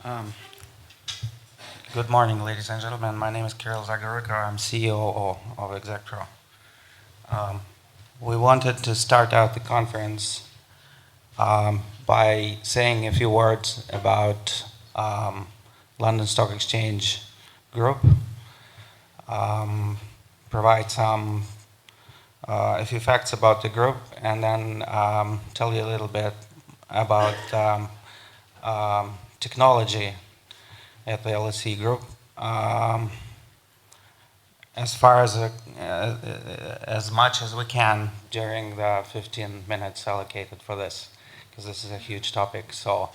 Um, Good morning, ladies and gentlemen. My name is Kirill Zagorouiko. I'm CEO of Exactpro. Um, we wanted to start out the conference by saying a few words about London Stock Exchange Group, provide a few facts about the group, and then tell you a little bit about technology at the LSE Group. As far as much as we can during the 15 minutes allocated for this, because this is a huge topic. So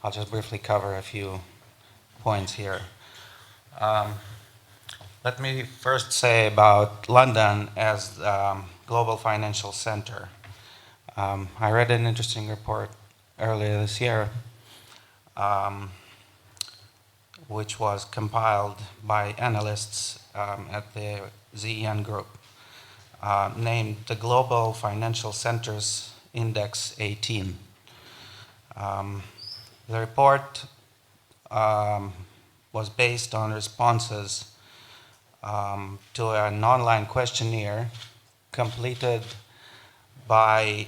I'll just briefly cover a few points here. Let me first say about London as global financial center. I read an interesting report earlier this year, which was compiled by analysts at the ZEN Group, named the Global Financial Centers Index 18. The report was based on responses to an online questionnaire completed by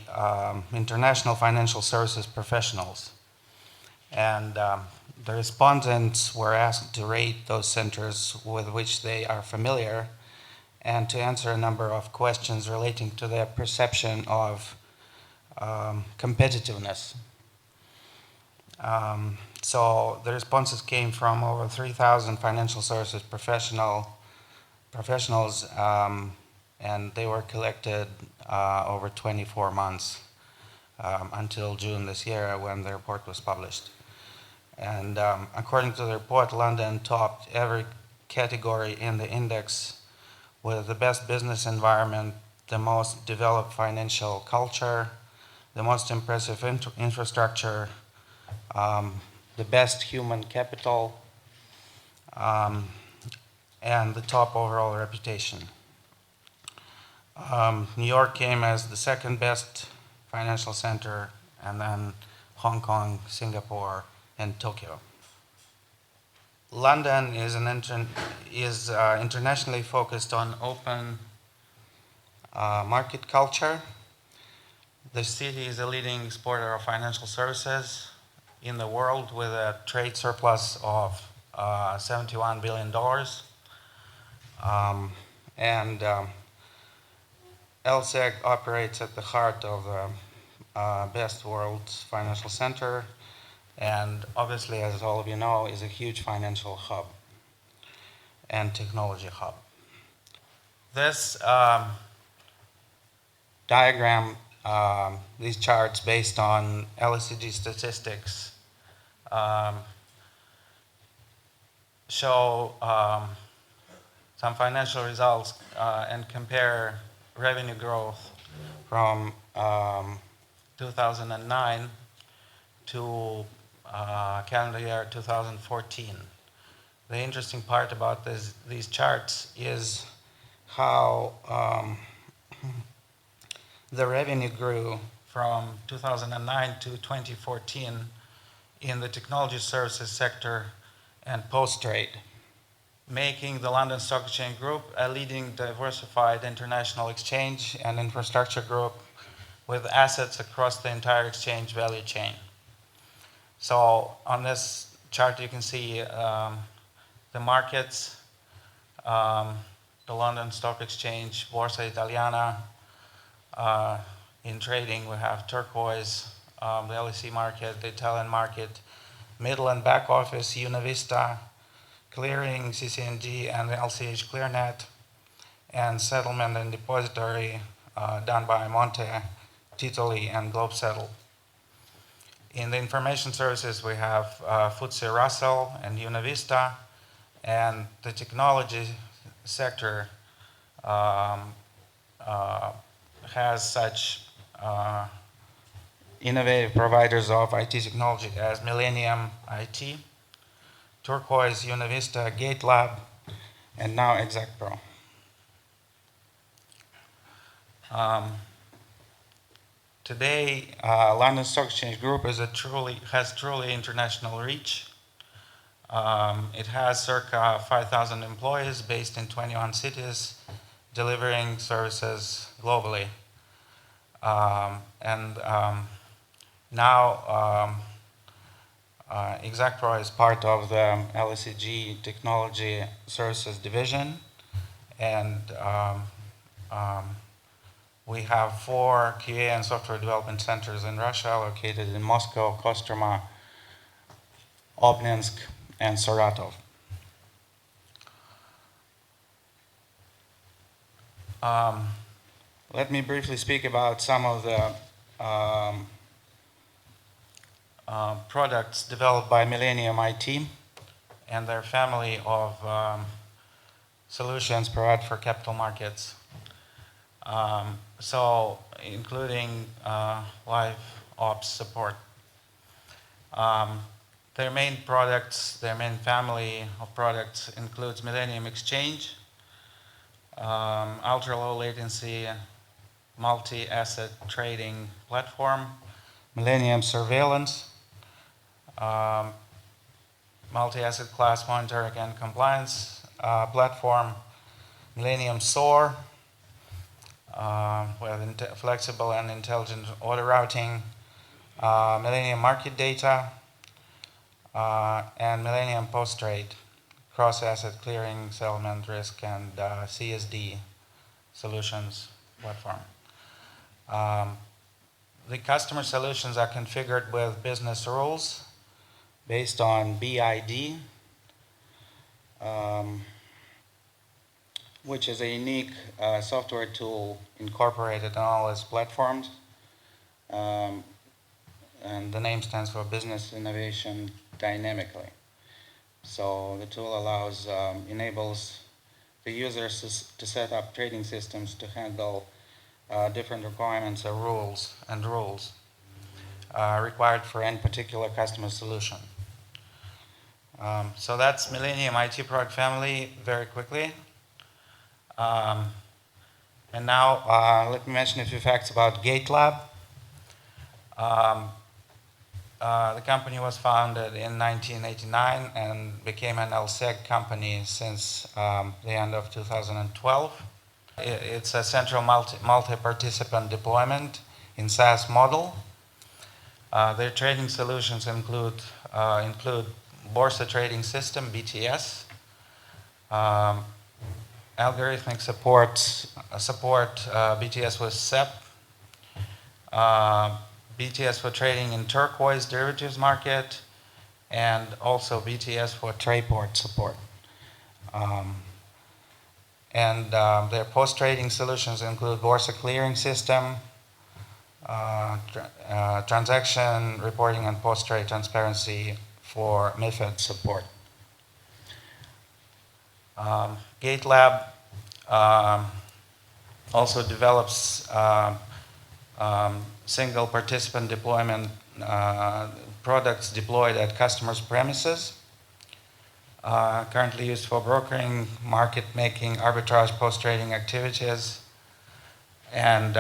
international financial services professionals. And the respondents were asked to rate those centers with which they are familiar and to answer a number of questions relating to their perception of competitiveness. So the responses came from over 3,000 financial services professionals, and they were collected over 24 months until June this year when the report was published. And according to the report, London topped every category in the index with the best business environment, the most developed financial culture, the most impressive infrastructure, the best human capital, and the top overall reputation. New York came as the second best financial center, and then Hong Kong, Singapore, and Tokyo. London is internationally focused on open market culture. The city is a leading exporter of financial services in the world with a trade surplus of $71 billion. LSEG operates at the heart of the best world's financial center, and obviously, as all of you know, is a huge financial hub and technology hub. This diagram, these charts based on LSEG statistics show some financial results and compare revenue growth from 2009 to calendar year 2014. The interesting part about these charts is how the revenue grew from 2009 to 2014 in the technology services sector and post-trade, making the London Stock Exchange Group a leading diversified international exchange and infrastructure group with assets across the entire exchange value chain. So on this chart you can see the markets, the London Stock Exchange, Borsa Italiana. In trading we have turquoise, the LSE market, the Italian market, middle and back office, Univista, clearing, CC&G, and the LCH ClearNet, and settlement and depository done by Monte, Titoli, and GlobeSettle. In the information services, we have FTSE Russell and Univista, and the technology sector has such innovative providers of IT technology as Millennium IT, Turquoise, Univista, GATElab, and now Exactpro. Today, London Stock Exchange Group has truly international reach. It has circa 5,000 employees based in 21 cities, delivering services globally. Now Exactpro is part of the LSEG Technology Services Division, and we have 4 QA and software development centers in Russia, located in Moscow, Kostroma, Obninsk, and Saratov. Let me briefly speak about some of the products developed by Millennium IT and their family of solutions provided for capital markets. So, including live ops support. Their main family of products includes Millennium Exchange, ultra-low latency multi-asset trading platform, Millennium Surveillance, multi-asset class monitoring and compliance platform, Millennium SOAR, with flexible and intelligent order routing, Millennium Market Data, and Millennium Post-Trade, cross-asset clearing, settlement risk, and CSD solutions platform. The customer solutions are configured with business rules based on BID, which is a unique software tool incorporated on all its platforms. And the name stands for Business Innovation Dynamically. So the tool enables the users to set up trading systems to handle different requirements or rules required for any particular customer solution. So that's Millennium IT product family very quickly. And now let me mention a few facts about GATElab. The company was founded in 1989 and became an LSEG company since the end of 2012. It's a central multi-participant deployment in SaaS model. Their trading solutions include Borsa Trading System, BTS, algorithmic support BTS with SEP, BTS for trading in turquoise derivatives market, and also BTS for Trayport support. Their post-trading solutions include Borsa Clearing System, transaction reporting and post-trade transparency for MiFID support. GATElab also develops single participant deployment products deployed at customers' premises, currently used for brokering, market making, arbitrage, post-trading activities, and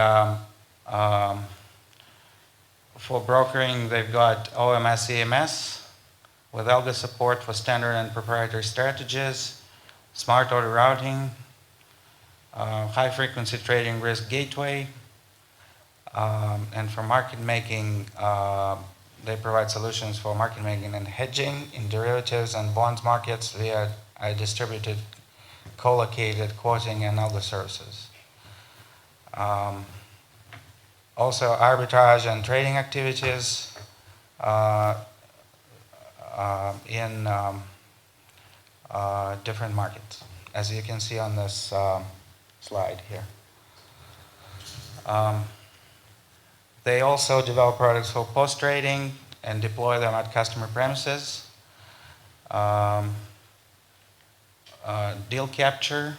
for brokering they've got OMS EMS with algo support for standard and proprietary strategies, smart order routing, high frequency trading risk gateway, and for market making, they provide solutions for market making and hedging in derivatives and bonds markets via distributed co-located quoting and algo services. Also arbitrage and trading activities in different markets, as you can see on this slide here. They also develop products for post-trading and deploy them at customer premises. Deal capture,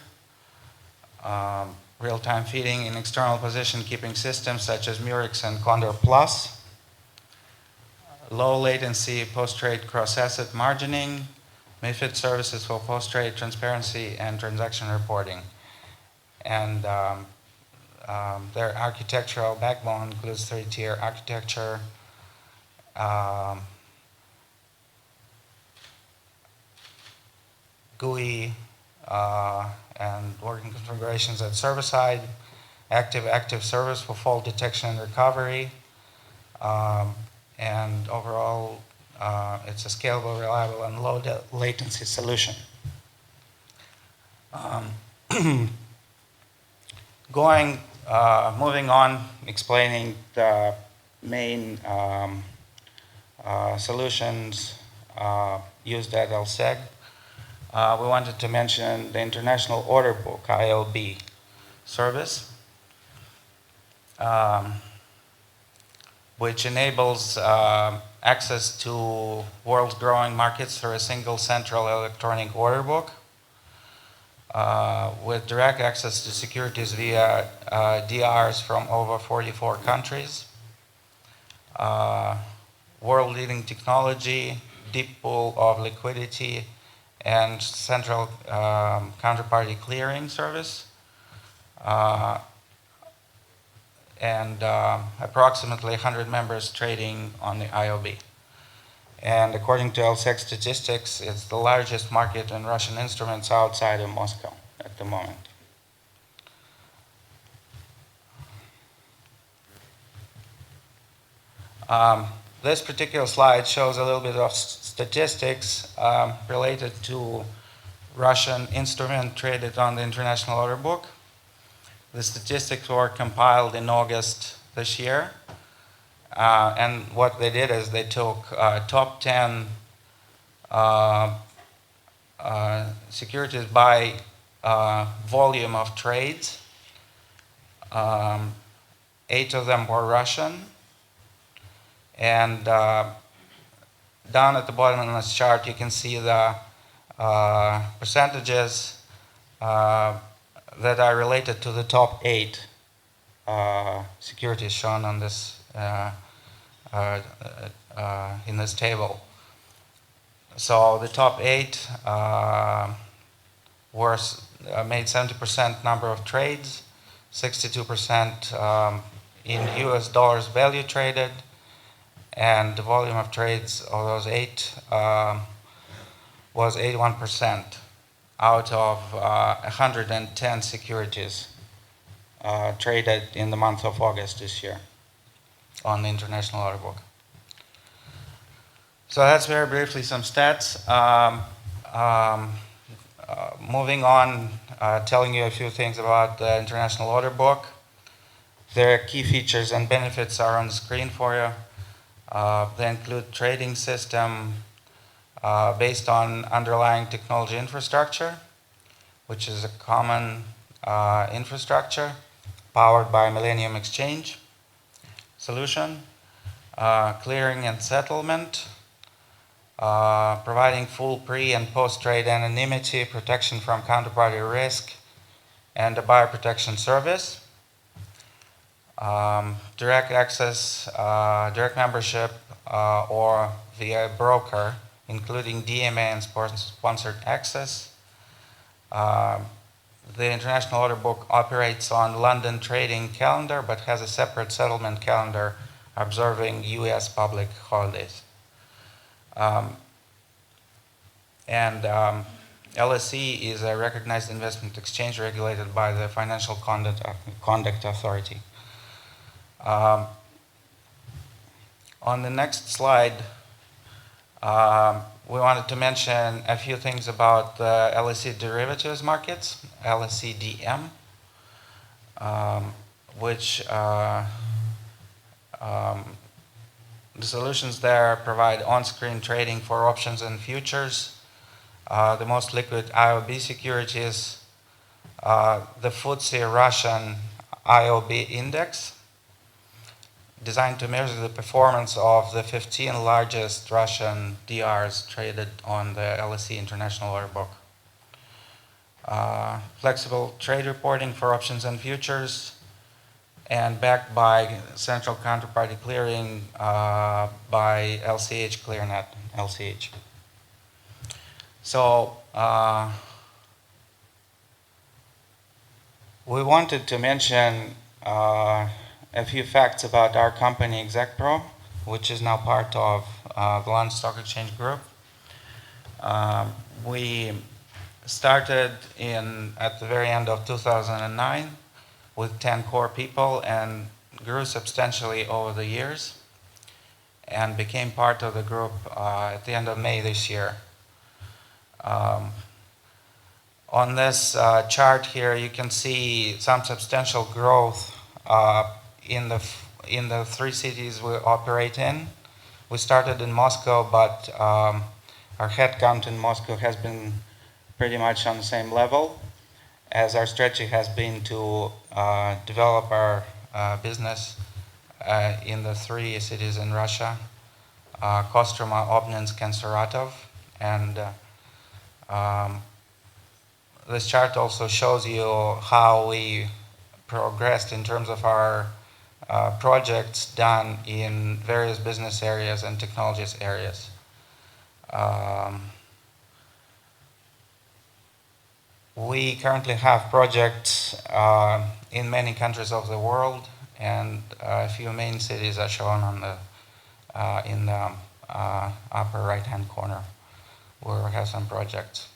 real-time feeding in external position keeping systems such as Murex and Condor Plus, low latency post-trade cross-asset margining, MiFID services for post-trade transparency and transaction reporting. And their architectural backbone includes 3-tier architecture, GUI and working configurations at server side, active service for fault detection and recovery, and overall it's a scalable, reliable, and low latency solution. Moving on, explaining the main solutions used at LSEG. We wanted to mention the International Order Book, IOB, service, which enables access to world's growing markets through a single central electronic order book with direct access to securities via DRs from over 44 countries. World-leading technology, deep pool of liquidity, and central counterparty clearing service, and approximately 100 members trading on the IOB. And according to LSEG statistics, it's the largest market in Russian instruments outside of Moscow at the moment. This particular slide shows a little bit of statistics related to Russian instrument traded on the International Order Book. The statistics were compiled in August this year. And what they did is they took top 10 securities by volume of trades. 8 of them were Russian. And down at the bottom of this chart, you can see the percentages that are related to the top 8 securities shown on this in this table. So the top 8 made 70% number of trades, 62% in US dollars value traded, and the volume of trades of those 8 was 81% out of 110 securities traded in the month of August this year on the International Order Book. So that's very briefly some stats. Moving on, telling you a few things about the International Order Book. Their key features and benefits are on the screen for you. They include trading system based on underlying technology infrastructure, which is a common infrastructure powered by Millennium Exchange solution, clearing and settlement, providing full pre- and post-trade anonymity, protection from counterparty risk, and a buyer protection service. Direct access, direct membership, or via broker, including DMA and sponsored access. The International Order Book operates on London trading calendar, but has a separate settlement calendar observing US public holidays. LSE is a recognized investment exchange regulated by the Financial Conduct Authority. On the next slide, we wanted to mention a few things about the LSE Derivatives Markets, LSE DM, which the solutions there provide on-screen trading for options and futures, the most liquid IOB securities, the FTSE Russian IOB index, designed to measure the performance of the 15 largest Russian DRs traded on the LSE International Order Book. Flexible trade reporting for options and futures, and backed by central counterparty clearing by LCH ClearNet, LCH. So we wanted to mention a few facts about our company, Exactpro, which is now part of the London Stock Exchange Group. We started at the very end of 2009 with 10 core people and grew substantially over the years and became part of the group at the end of May this year. On this chart here, you can see some substantial growth in the three cities we operate in. We started in Moscow, but our headcount in Moscow has been pretty much on the same level, as our strategy has been to develop our business in the three cities in Russia, Kostroma, Obninsk, and Saratov. And this chart also shows you how we progressed in terms of our projects done in various business areas and technologies areas. We currently have projects in many countries of the world, and a few main cities are shown on in the upper right-hand corner, where we have some projects.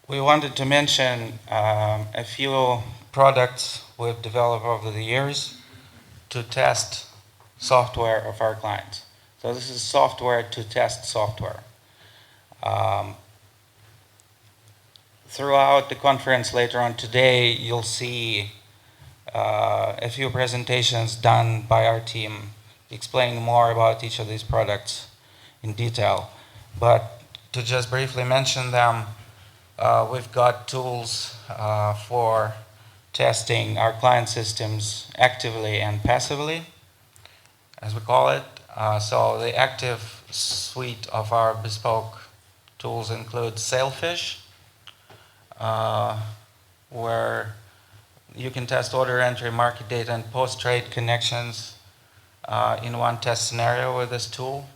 We wanted to mention a few products we've developed over the years to test software of our clients. So this is software to test software. Throughout the conference later on today, you'll see a few presentations done by our team explaining more about each of these products in detail. But to just briefly mention them, we've got tools for testing our client systems actively and passively, as we call it. So the active suite of our bespoke tools includes Sailfish, where you can test order entry, market data, and post-trade connections in one test scenario with this tool.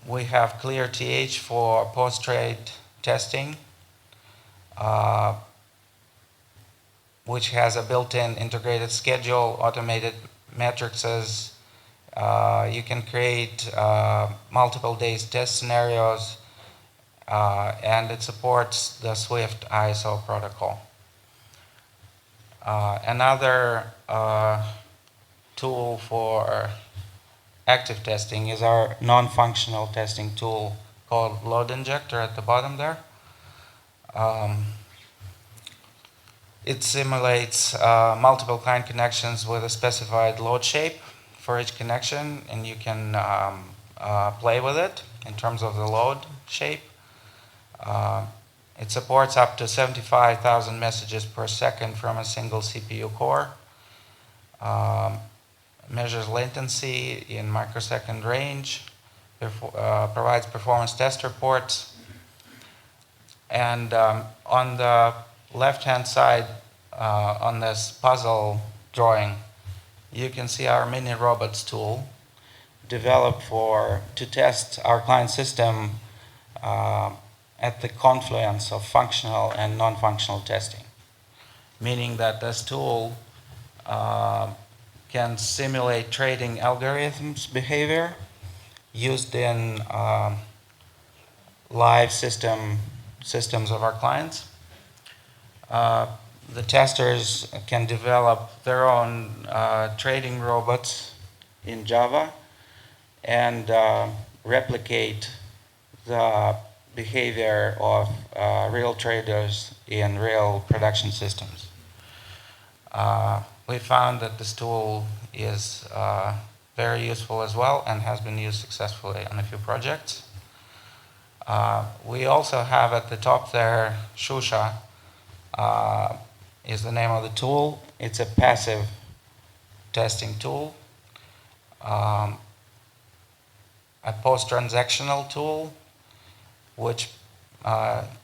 We have ClearTH for post-trade testing, which has a built-in integrated schedule, automated matrices. You can create multiple days test scenarios, and it supports the Swift ISO protocol. Another tool for active testing is our non-functional testing tool called Load Injector at the bottom there. It simulates multiple client connections with a specified load shape for each connection, and you can play with it in terms of the load shape. It supports up to 75,000 messages per second from a single CPU core. Measures latency in microsecond range, provides performance test reports. And on the left-hand side, on this puzzle drawing, you can see our mini robots tool developed to test our client system at the confluence of functional and non-functional testing, meaning that this tool can simulate trading algorithms behavior used in live systems of our clients. The testers can develop their own trading robots in Java and replicate the behavior of real traders in real production systems. We found that this tool is very useful as well and has been used successfully on a few projects. We also have at the top there, Shusha is the name of the tool. It's a passive testing tool, a post-transactional tool which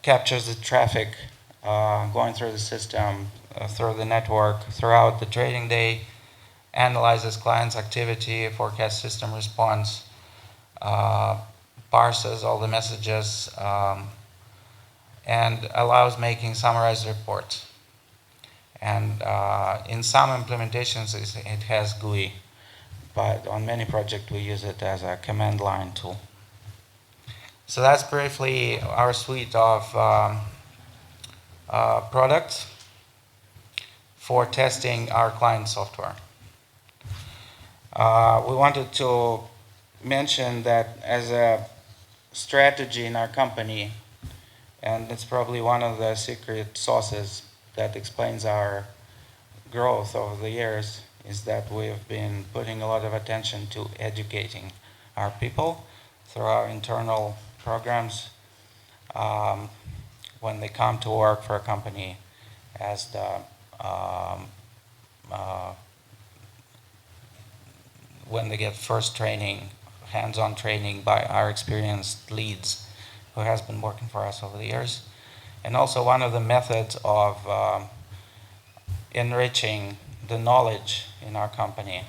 captures the traffic going through the system, through the network, throughout the trading day, analyzes clients' activity, forecast system response, parses all the messages, and allows making summarized reports. And in some implementations, it has GUI. but on many projects we use it as a command line tool. So that's briefly our suite of products for testing our client software. We wanted to mention that as a strategy in our company, and it's probably one of the secret sauces that explains our growth over the years, is that we've been putting a lot of attention to educating our people through our internal programs when they come to work for a company as the when they get first training, hands-on training by our experienced leads who has been working for us over the years. And also one of the methods of enriching the knowledge in our company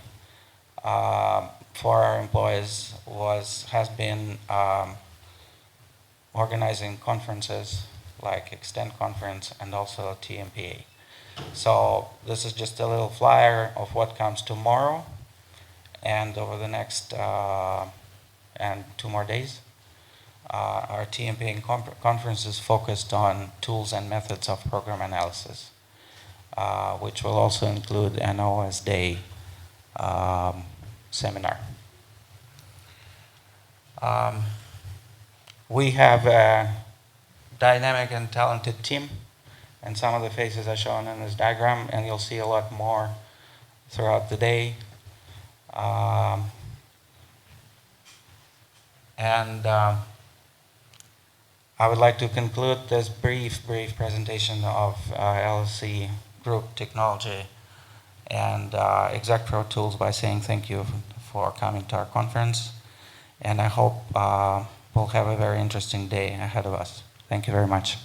for our employees has been organizing conferences like Extent Conference and also TMPA. So this is just a little flyer of what comes tomorrow and over the next and 2 more days. Our TMPA conference is focused on tools and methods of program analysis, which will also include an OS Day seminar. We have a dynamic and talented team, and some of the faces are shown in this diagram, and you'll see a lot more throughout the day. I would like to conclude this brief presentation of LSE Group Technology and Exactpro tools by saying thank you for coming to our conference. And I hope we'll have a very interesting day ahead of us. Thank you very much.